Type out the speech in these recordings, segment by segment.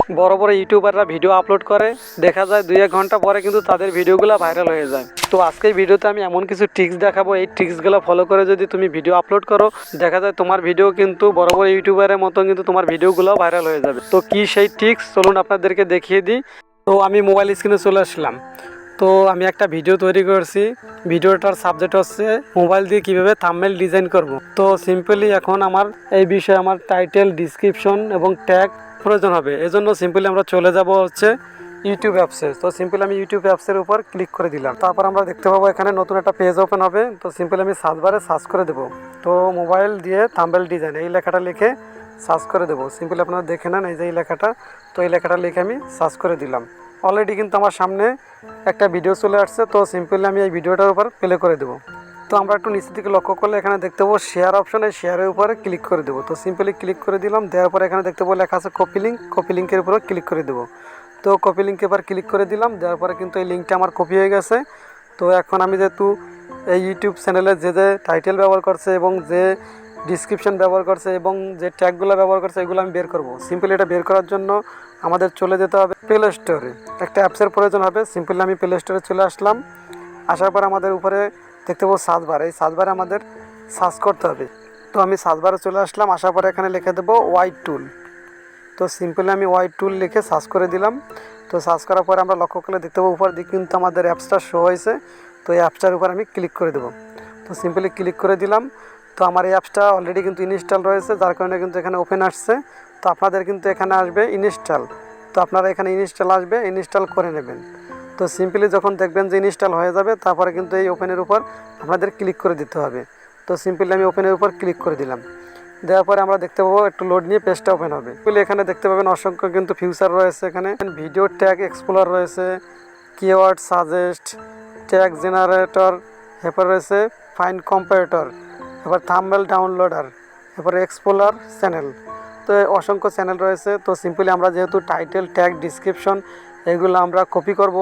বড় বড় ইউটিউবাররা video upload করে, দেখা যায় 2-1 ঘন্টা পরে কিন্তু তাদের ভিডিওগুলো ভাইরাল হয়ে যায়। তো আজকের ভিডিওতে আমি এমন কিছু ট্রিক্স দেখাবো, এই ট্রিক্সগুলো ফলো করে যদি তুমি ভিডিও আপলোড করো, দেখা যায় তোমার ভিডিও কিন্তু বড় বড় ইউটিউবারের মতো কিন্তু তোমার ভিডিওগুলো ভাইরাল হয়ে যাবে। তো কি সেই ট্রিক্স, চলুন আপনাদেরকে দেখিয়ে দিই। তো আমি মোবাইল স্ক্রিনে চলে আসলাম। তো আমি একটা ভিডিও তৈরি করছি, ভিডিওটার সাবজেক্ট হচ্ছে মোবাইল দিয়ে কিভাবে থাম্বনেল ডিজাইন করব। তো সিম্পলি এখন আমার এই বিষয়ে আমার টাইটেল, ডিসক্রিপশন এবং ট্যাগ প্রয়োজন হবে। এজন্য সিম্পলি আমরা চলে যাব হচ্ছে ইউটিউব অ্যাপসে। তো সিম্পলি আমি ইউটিউব অ্যাপসের উপর ক্লিক করে দিলাম। তারপর আমরা দেখতে পাবো এখানে নতুন একটা পেজ ওপেন হবে। তো সিম্পলি আমি সার্চ বারে সার্চ করে দেবো, তো মোবাইল দিয়ে থাম্বনেল ডিজাইন এই লেখাটা লিখে সার্চ করে দেবো। সিম্পলি আপনারা দেখে নেন, এই যে এই লেখাটা, তো এই লেখাটা লিখে আমি সার্চ করে দিলাম। অলরেডি কিন্তু আমার সামনে একটা ভিডিও চলে আসছে। তো সিম্পলি আমি এই ভিডিওটার উপর প্লে করে দেবো। তো আমরা একটু নিচের দিকে লক্ষ্য করলে এখানে দেখতে পাবো শেয়ার অপশন, এই শেয়ারের উপরে ক্লিক করে দেবো। তো সিম্পলি ক্লিক করে দিলাম, দেওয়ার পরে এখানে দেখতে পাবো লেখা আছে কপি লিঙ্ক, কপি লিঙ্কের উপরে ক্লিক করে দেবো। তো কপি লিঙ্কে এবার ক্লিক করে দিলাম, দেওয়ার পরে কিন্তু এই লিঙ্কটা আমার কপি হয়ে গেছে। তো এখন আমি যেহেতু এই ইউটিউব চ্যানেলে যে যে টাইটেল ব্যবহার করছে এবং যে ডিসক্রিপশন ব্যবহার করছে এবং যে ট্যাগগুলো ব্যবহার করছে এগুলো আমি বের করব। সিম্পলি এটা বের করার জন্য আমাদের চলে যেতে হবে প্লে স্টোরে, একটা অ্যাপসের প্রয়োজন হবে। সিম্পলি আমি প্লে স্টোরে চলে আসলাম। আসার পর আমাদের উপরে দেখতে পাবো সার্চ বার, এই সার্চ বারে আমাদের সার্চ করতে হবে। তো আমি সার্চ বারে চলে আসলাম, আসার পরে এখানে লিখে দেবো ওয়াই টুল। তো সিম্পলি আমি ওয়াই টুল লিখে সার্চ করে দিলাম। তো সার্চ করার পরে আমরা লক্ষ্য করলে দেখতে পাবো উপর দিকে কিন্তু আমাদের অ্যাপসটা শো হয়েছে। তো এই অ্যাপসটার উপর আমি ক্লিক করে দেবো। তো সিম্পলি ক্লিক করে দিলাম। তো আমার এই অ্যাপসটা অলরেডি কিন্তু ইনস্টল রয়েছে, যার কারণে কিন্তু এখানে ওপেন আসছে। তো আপনাদের কিন্তু এখানে আসবে ইনস্টল। তো আপনারা এখানে ইনস্টল আসবে, ইনস্টল করে নেবেন। তো সিম্পলি যখন দেখবেন যে ইনস্টল হয়ে যাবে, তারপরে কিন্তু এই ওপেনের উপর আপনাদের ক্লিক করে দিতে হবে। তো সিম্পলি আমি ওপেনের উপর ক্লিক করে দিলাম। দেওয়ার পরে আমরা দেখতে পাবো একটু লোড নিয়ে পেজটা ওপেন হবে। এখানে দেখতে পাবেন অসংখ্য কিন্তু ফিউচার রয়েছে, এখানে ভিডিও ট্যাগ এক্সপ্লোর রয়েছে, কিওয়ার্ড সাজেস্ট, ট্যাগ জেনারেটর, এরপর রয়েছে ফাইন্ড কম্পারেটর, এবার থাম্বনেল ডাউনলোডার, এরপর এক্সপ্লোর চ্যানেল। তো অসংখ্য চ্যানেল রয়েছে। তো সিম্পলি আমরা যেহেতু টাইটেল, ট্যাগ, ডিসক্রিপশন এগুলো আমরা কপি করব,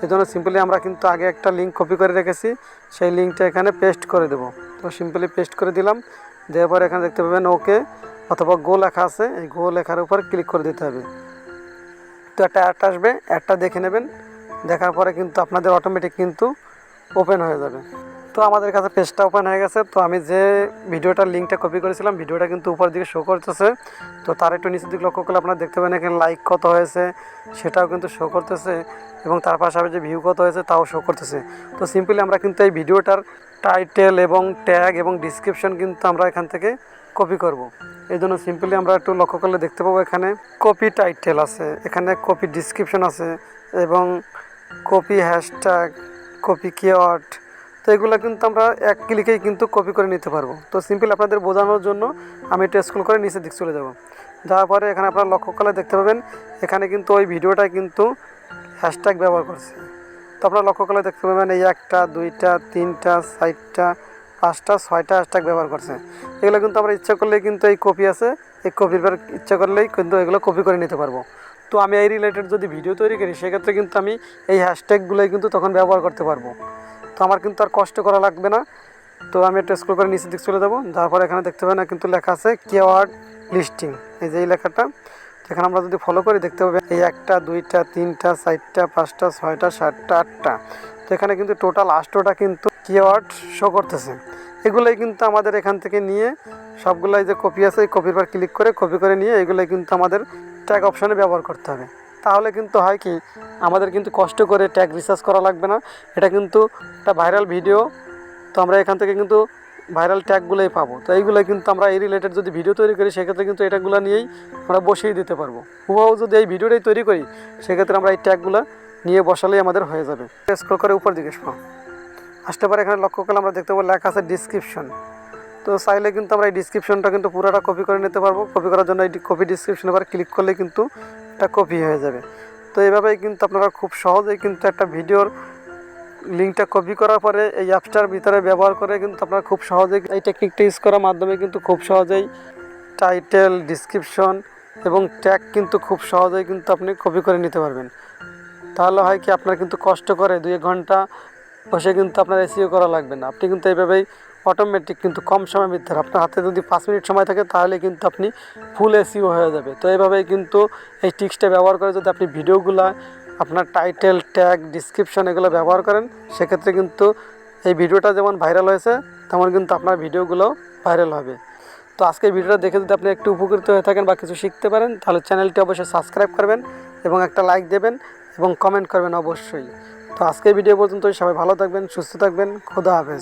এই জন্য সিম্পলি আমরা কিন্তু আগে একটা লিঙ্ক কপি করে রেখেছি, সেই লিঙ্কটা এখানে পেস্ট করে দেবো। তো সিম্পলি পেস্ট করে দিলাম। দেওয়ার পর এখানে দেখতে পাবেন ওকে অথবা গো লেখা আছে, এই গো লেখার উপর ক্লিক করে দিতে হবে। তো একটা অ্যাড আসবে, অ্যাডটা দেখে নেবেন। দেখার পরে কিন্তু আপনাদের অটোমেটিক কিন্তু ওপেন হয়ে যাবে। তো আমাদের কাছে পেজটা ওপেন হয়ে গেছে। তো আমি যে ভিডিওটার লিঙ্কটা কপি করেছিলাম, ভিডিওটা কিন্তু উপর দিকে শো করতেছে। তো তার একটু নিচের দিকে লক্ষ্য করলে আপনারা দেখতে পাবেন এখানে লাইক কত হয়েছে সেটাও কিন্তু শো করতেছে, এবং তার পাশাপাশি যে ভিউ কত হয়েছে তাও শো করতেছে। তো সিম্পলি আমরা কিন্তু এই ভিডিওটার টাইটেল এবং ট্যাগ এবং ডিসক্রিপশন কিন্তু আমরা এখান থেকে কপি করব। এই জন্য সিম্পলি আমরা একটু লক্ষ্য করলে দেখতে পাবো এখানে কপি টাইটেল আছে, এখানে কপি ডিসক্রিপশন আছে এবং কপি হ্যাশট্যাগ, কপি কিওয়ার্ড। তো এগুলো কিন্তু আমরা এক ক্লিকেই কিন্তু কপি করে নিতে পারবো। তো সিম্পল আপনাদের বোঝানোর জন্য আমি একটু স্ক্রল করে নিচের দিক চলে যাব। যাওয়ার পরে এখানে আপনারা লক্ষ্য করলে দেখতে পাবেন এখানে কিন্তু ওই ভিডিওটায় কিন্তু হ্যাশট্যাগ ব্যবহার করছে। তো আপনারা লক্ষ্য করলে দেখতে পাবেন এই 1টা 2টা 3টা 4টা 5টা 6টা হ্যাশট্যাগ ব্যবহার করছে। এগুলো কিন্তু আমরা ইচ্ছা করলেই কিন্তু এই কপি আছে, এই কপির পর ইচ্ছা করলেই কিন্তু এগুলো কপি করে নিতে পারবো। তো আমি এই রিলেটেড যদি ভিডিও তৈরি করি, সেক্ষেত্রে কিন্তু আমি এই হ্যাশট্যাগুলোই কিন্তু তখন ব্যবহার করতে পারবো। তো আমার কিন্তু আর কষ্ট করা লাগবে না। তো আমি একটু স্ক্রল করে নিচের দিক চলে যাবো। যাওয়ার পরে এখানে দেখতে পাবেন কিন্তু লেখা আছে কিওয়ার্ড লিস্টিং, এই যে এই লেখাটা। এখানে আমরা যদি ফলো করি দেখতে পাবেন এই 1টা 2টা 3টা 4টা 5টা 6টা 7টা 8টা। তো এখানে কিন্তু টোটাল 8টা কিন্তু কিওয়ার্ড শো করতেছে। এগুলোই কিন্তু আমাদের এখান থেকে নিয়ে সবগুলাই যে কপি আছে, এই কপির পর ক্লিক করে কপি করে নিয়ে এগুলোই কিন্তু আমাদের ট্যাগ অপশানে ব্যবহার করতে হবে। তাহলে কিন্তু হয় কি, আমাদের কিন্তু কষ্ট করে ট্যাগ রিসার্চ করা লাগবে না। এটা কিন্তু একটা ভাইরাল ভিডিও, তো আমরা এখান থেকে কিন্তু ভাইরাল ট্যাগগুলোই পাবো। তো এইগুলোই কিন্তু আমরা এই রিলেটেড যদি ভিডিও তৈরি করি, সেক্ষেত্রে কিন্তু এটাগুলো নিয়েই আমরা বসিয়ে দিতে পারবো। হুবহু যদি এই ভিডিওটাই তৈরি করি, সেক্ষেত্রে আমরা এই ট্যাগগুলো নিয়ে বসালেই আমাদের হয়ে যাবে। স্ক্রল করে উপর দিকে আসতে পারে, এখানে লক্ষ্য করলে আমরা দেখতে পাবো লেখা আছে ডিসক্রিপশন। তো চাইলে কিন্তু আমরা এই ডিসক্রিপশনটা কিন্তু পুরোটা কপি করে নিতে পারবো। কপি করার জন্য এই কপি ডিসক্রিপশন এবার ক্লিক করলে কিন্তু এটা কপি হয়ে যাবে। তো এইভাবেই কিন্তু আপনারা খুব সহজেই কিন্তু একটা ভিডিওর লিঙ্কটা কপি করার পরে এই অ্যাপসটার ভিতরে ব্যবহার করে কিন্তু আপনারা খুব সহজেই এই টেকনিকটা ইউজ করার মাধ্যমে কিন্তু খুব সহজেই টাইটেল, ডিসক্রিপশন এবং ট্যাগ কিন্তু খুব সহজেই কিন্তু আপনি কপি করে নিতে পারবেন। তাহলে হয় কি, আপনার কিন্তু কষ্ট করে 2-1 ঘন্টা বসে কিন্তু আপনার এসইও করা লাগবে না। আপনি কিন্তু এইভাবেই অটোমেটিক কিন্তু কম সময়ের ভিতরে আপনার হাতে যদি 5 মিনিট সময় থাকে তাহলে কিন্তু আপনি ফুল এসইও হয়ে যাবে। তো এইভাবেই কিন্তু এই টিক্সটা ব্যবহার করে যদি আপনি ভিডিওগুলো আপনার টাইটেল, ট্যাগ, ডিসক্রিপশন এগুলো ব্যবহার করেন, সেক্ষেত্রে কিন্তু এই ভিডিওটা যেমন ভাইরাল হয়েছে তেমন কিন্তু আপনার ভিডিওগুলো ভাইরাল হবে। তো আজকের ভিডিওটা দেখে যদি আপনি একটু উপকৃত হয়ে থাকেন বা কিছু শিখতে পারেন, তাহলে চ্যানেলটি অবশ্যই সাবস্ক্রাইব করবেন এবং একটা লাইক দেবেন এবং কমেন্ট করবেন অবশ্যই। তো আজকের ভিডিও পর্যন্তই, সবাই ভালো থাকবেন, সুস্থ থাকবেন, খোদা হাফেজ।